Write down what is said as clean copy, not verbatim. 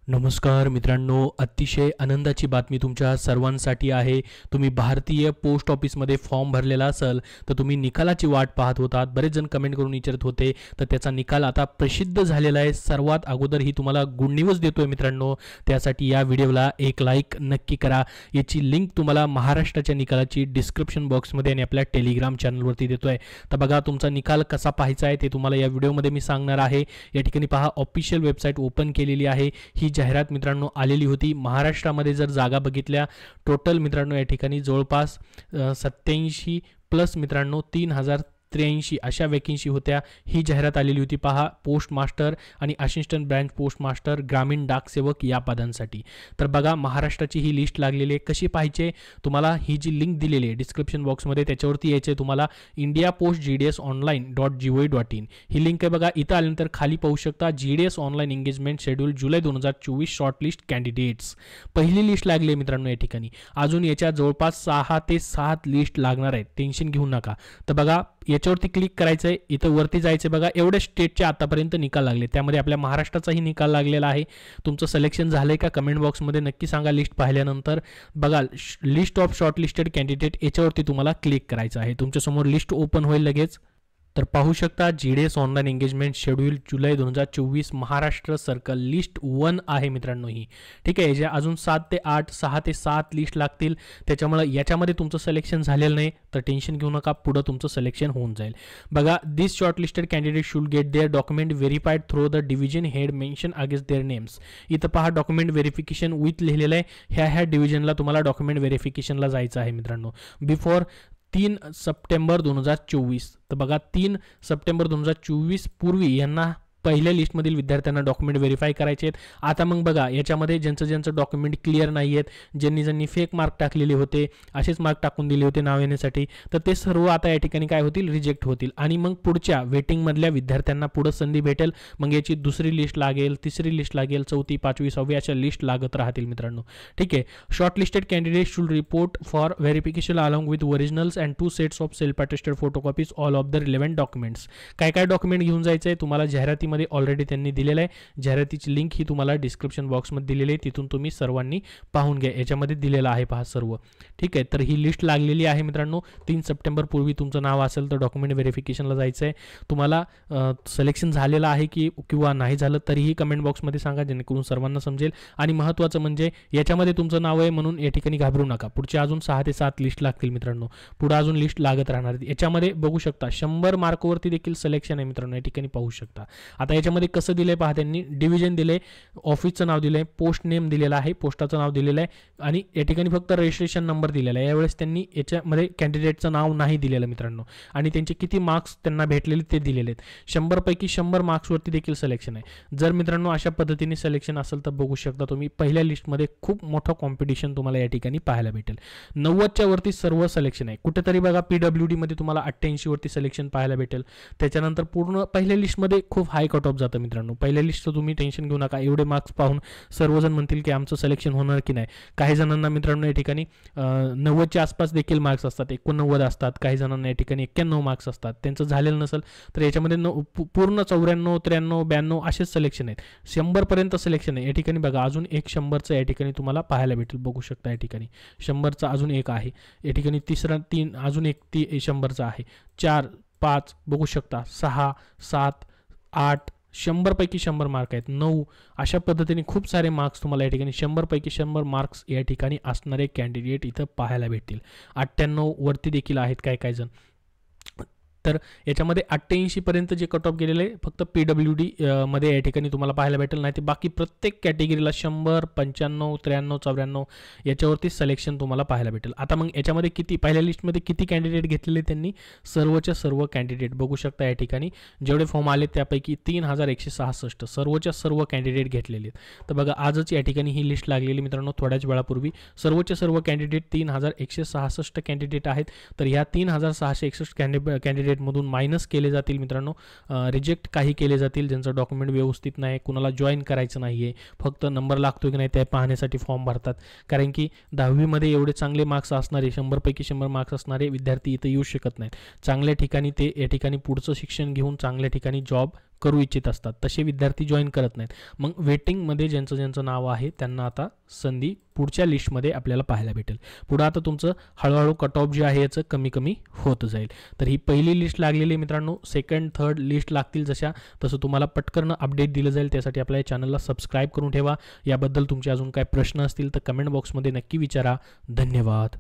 नमस्कार मित्रांनो, अतिशय आनंदाची बातमी तुमच्या सर्वांसाठी आहे। तुम्ही भारतीय पोस्ट ऑफिसमध्ये फॉर्म भरलेला असेल तर तुम्ही निकालाची वाट पाहत होतात। बरेच जण कमेंट करून विचारत होते, तर त्याचा निकाल आता प्रसिद्ध झालेला आहे। सर्वात अगोदर ही तुम्हाला गुड न्यूज देतोय मित्रांनो, त्यासाठी या व्हिडिओला एक लाईक नक्की करा। याची लिंक तुम्हाला महाराष्ट्राच्या निकालाची डिस्क्रिप्शन बॉक्समध्ये आणि आपल्या टेलिग्राम चॅनलवरती देतोय। तर बघा, तुमचा निकाल कसा पाहायचा आहे ते तुम्हाला या व्हिडिओमध्ये मी सांगणार आहे। या ठिकाणी पहा, ऑफिशियल वेबसाईट ओपन केलेली आहे। ही जाहिरात मित्रांनो आलेली होती। महाराष्ट्रामध्ये जर जागा बघितल्या, टोटल मित्रांनो या ठिकाणी जवळपास 87 प्लस मित्रांनो 3083 अशा वॅकन्सी होत्या। ही जाहिरात आलेली होती पहा, पोस्ट मास्टर आणि असिस्टंट ब्रांच पोस्ट मास्टर, ग्रामीण डाक सेवक या पदांसाठी। तर बघा, महाराष्ट्राची ही लिस्ट लागलेली आहे। कशी पाहिजे तुम्हाला, ही जी लिंक दिलेली आहे डिस्क्रिप्शन बॉक्समध्ये त्याच्यावरती यायचे तुम्हाला indiapost.gds.online.gov.in ही लिंक आहे बघा। इथं आल्यानंतर खाली पाहू शकता GDS ऑनलाईन एंगेजमेंट शेड्यूल जुलै 2024 शॉर्टलिस्ट कॅन्डिडेट्स। पहिली लिस्ट लागली आहे मित्रांनो या ठिकाणी। अजून याच्या जवळपास 6 ते 7 लिस्ट लागणार आहेत, टेन्शन घेऊ नका। तर बघा, याच्यावरती क्लिक करायचं आहे, इथं वरती जायचं बघा। एवढ्या स्टेटचे आतापर्यंत निकाल लागले, त्यामध्ये आपल्या महाराष्ट्राचाही निकाल लागलेला आहे। तुमचं सिलेक्शन झालंय का कमेंट बॉक्समध्ये नक्की सांगा। लिस्ट पाहिल्यानंतर बघा, लिस्ट ऑफ शॉर्टलिस्टेड कॅन्डिडेट याच्यावरती तुम्हाला क्लिक करायचं आहे। तुमच्यासमोर लिस्ट ओपन होईल लगेच। तर पाहू शकता GDS ऑनलाईन एंगेजमेंट शेड्यूल जुलै 2024 महाराष्ट्र सर्कल लिस्ट 1 आहे मित्रांनो ही, ठीक आहे। याच्या अजून 6 ते 7 लिस्ट लागतील, त्याच्यामुळे याच्यामध्ये तुमचं सिलेक्शन झालेलं नाही तर टेन्शन घेऊ नका, पुढे तुमचं सिलेक्शन होऊन जाईल। बघा, this shortlisted candidate should get their document verified through the division head mention against their names. इथं पहा, डॉक्युमेंट व्हेरिफिकेशन विथ लिहिलेलं आहे। ह्या डिव्हिजनला तुम्हाला डॉक्युमेंट व्हेरिफिकेशनला जायचं आहे मित्रांनो, बिफोर 3 सप्टेंबर 2024। तर बघा, 3 सप्टेंबर 2024 पूर्वी यांना पहिल्या लिस्टमधील विद्यार्थ्यांना डॉक्युमेंट व्हेरीफाय करायचे आहेत। आता मग बघा, याच्यामध्ये ज्यांचं डॉक्युमेंट क्लिअर नाही आहेत, ज्यांनी फेक मार्क टाकलेले होते, असेच मार्क टाकून दिले होते नाव येण्यासाठी, तर ते सर्व आता या ठिकाणी काय होतील, रिजेक्ट होतील। आणि मग पुढच्या वेटिंगमधल्या विद्यार्थ्यांना पुढे संधी भेटेल। मग याची दुसरी लिस्ट लागेल, तिसरी लिस्ट लागेल, 4थी 5वी 6वी अशा लिस्ट लागत राहतील मित्रांनो, ठीक आहे। Shortlisted candidate should report for verification along with originals and 2 sets of self attested photocopies all of the relevant documents. काय काय डॉक्युमेंट घेऊन जायचं आहे तुम्हाला जाहिराती ऑलरेडी त्यांनी दिलेलं आहे। जाहिरातीची लिंक ही तुम्हाला डिस्क्रिप्शन बॉक्समध्ये दिलेली आहे, तिथून तुम्ही सर्वांनी पाहून घ्या। याच्यामध्ये दिलेलं आहे पहा सर्व, ठीक आहे। तर ही लिस्ट लागलेली आहे मित्रांनो। 3 सप्टेंबर पूर्वी तुमचं नाव असेल तर डॉक्युमेंट व्हेरिफिकेशनला जायचं आहे। तुम्हाला सिलेक्शन झालेलं आहे की किंवा नाही झालं तरीही कमेंट बॉक्समध्ये सांगा, जेणेकरून सर्वांना समजेल। आणि महत्त्वाचं म्हणजे याच्यामध्ये तुमचं नाव आहे म्हणून या ठिकाणी घाबरू नका, पुढच्या अजून 6 ते 7 लिस्ट लागतील मित्रांनो, पुढे अजून लिस्ट लागत राहणार। याच्यामध्ये बघू शकता 100 मार्कवरती देखील सिलेक्शन आहे मित्रांनो, या ठिकाणी पाहू शकता। आता याच्यामध्ये कसं दिलंय पहा, त्यांनी डिव्हिजन दिले, ऑफिसचं नाव दिलंय, पोस्ट नेम दिलेलं आहे, पोस्टाचं नाव दिलेलं आहे आणि या ठिकाणी फक्त रजिस्ट्रेशन नंबर दिलेला आहे। यावेळेस त्यांनी याच्यामध्ये कॅन्डिडेटचं नाव नाही दिलेलं मित्रांनो, आणि त्यांचे किती मार्क्स त्यांना भेटलेले ते दिलेले आहेत। 100 पैकी 100 मार्क्सवरती देखील सिलेक्शन आहे। जर मित्रांनो अशा पद्धतीने सिलेक्शन असेल तर बघू शकता तुम्ही, पहिल्या लिस्टमध्ये खूप मोठं कॉम्पिटिशन तुम्हाला या ठिकाणी पाहायला भेटेल। 90च्या वरती सर्व सिलेक्शन आहे। कुठेतरी बघा, PWD मध्ये तुम्हाला 88 वरती सिलेक्शन पाहायला भेटेल। त्याच्यानंतर पूर्ण पहिल्या लिस्टमध्ये खूप हाय कट ऑफ जातं मित्रांनो। पहिल्या लिस्ट तुम्ही टेन्शन घेऊ नका, एवढे मार्क्स पाहून सर्वजण म्हणतील की आमचं सिलेक्शन होणार की नाही। काही जणांना मित्रांनो या ठिकाणी 90च्या आसपास देखील मार्क्स असतात, 89 असतात, काही जणांना या ठिकाणी 91 मार्क्स असतात। त्यांचं झालेलं नसेल तर याच्यामध्ये पूर्ण 94, 93, 92 असेच सिलेक्शन आहेत। 100 पर्यंत सिलेक्शन आहे। या ठिकाणी बघा, अजून एक 100चं या ठिकाणी तुम्हाला पाहायला भेटेल, बघू शकता या ठिकाणी 100चा अजून एक आहे। या ठिकाणी 3 अजून एक 100चा आहे। 4, 5 बघू शकता, 6, 7, 8 100 पैकी 100 मार्क आहेत। 9 अशा पद्धतीने खूप सारे मार्क्स तुम्हाला या ठिकाणी 100 पैकी 100 मार्क्स या ठिकाणी असणारे कॅन्डिडेट इथं पाहायला भेटतील। 98 वरती देखील आहेत काय जण। तर याच्यामध्ये 88 पर्यंत जे कट ऑफ गेलेले फक्त PWD मध्ये या ठिकाणी तुम्हाला पाहायला भेटेल, नाही ते बाकी प्रत्येक कॅटेगरीला 100, 95, 93, 94 याच्यावरती सिलेक्शन तुम्हाला पाहायला भेटेल। आता मग याच्यामध्ये किती, पहिल्या लिस्टमध्ये किती कॅन्डिडेट घेतलेले त्यांनी, सर्वच्या सर्व कॅन्डिडेट बघू शकता या ठिकाणी जेवढे फॉर्म आले त्यापैकी 3166 सर्वच्या सर्व कॅन्डिडेट घेतलेले आहेत। तर बघा, आजच या ठिकाणी ही लिस्ट लागलेली मित्रांनो, थोड्याच वेळापूर्वी। सर्वच्या सर्व कॅन्डिडेट 3166 कॅन्डिडेट आहेत। तर ह्या 3661 कॅन्डिडेट मधून मायनस केले जातील मित्रांनो, रिजेक्ट काही केले जातील ज्यांचं डॉक्युमेंट व्यवस्थित नाही, कुणाला जॉईन करायचं नाहीये, फक्त नंबर लागतो की नाही ते पाहण्यासाठी फॉर्म भरतात। कारण की 10वी मध्ये एवढे चांगले मार्क्स असणारे, 100 पैकी 100 मार्क्स असणारे विद्यार्थी इथे येऊ शकत नाहीत। चांगल्या ठिकाणी ते या ठिकाणी पुढचं शिक्षण घेऊन चांगल्या ठिकाणी जॉब करू इच्छित असतात तसे विद्यार्थी जॉईन करत नाहीत. मग वेटिंगमध्ये ज्यांचं नाव आहे त्यांना आता संधी पुढच्या लिस्टमध्ये आपल्याला पाहायला भेटेल. पुढं आता तुमचं हळूहळू कट ऑफ जे आहे याचं कमी कमी होत जाईल. तर ही पहिली लिस्ट लागलेली मित्रांनो. सेकंड थर्ड लिस्ट लागतील जशा तसं तुम्हाला पटकन अपडेट दिलं जाईल. त्यासाठी आपल्या या चॅनलला सबस्क्राईब करून ठेवा. याबद्दल तुमचे अजून काय प्रश्न असतील तर कमेंट बॉक्समध्ये नक्की विचारा. धन्यवाद.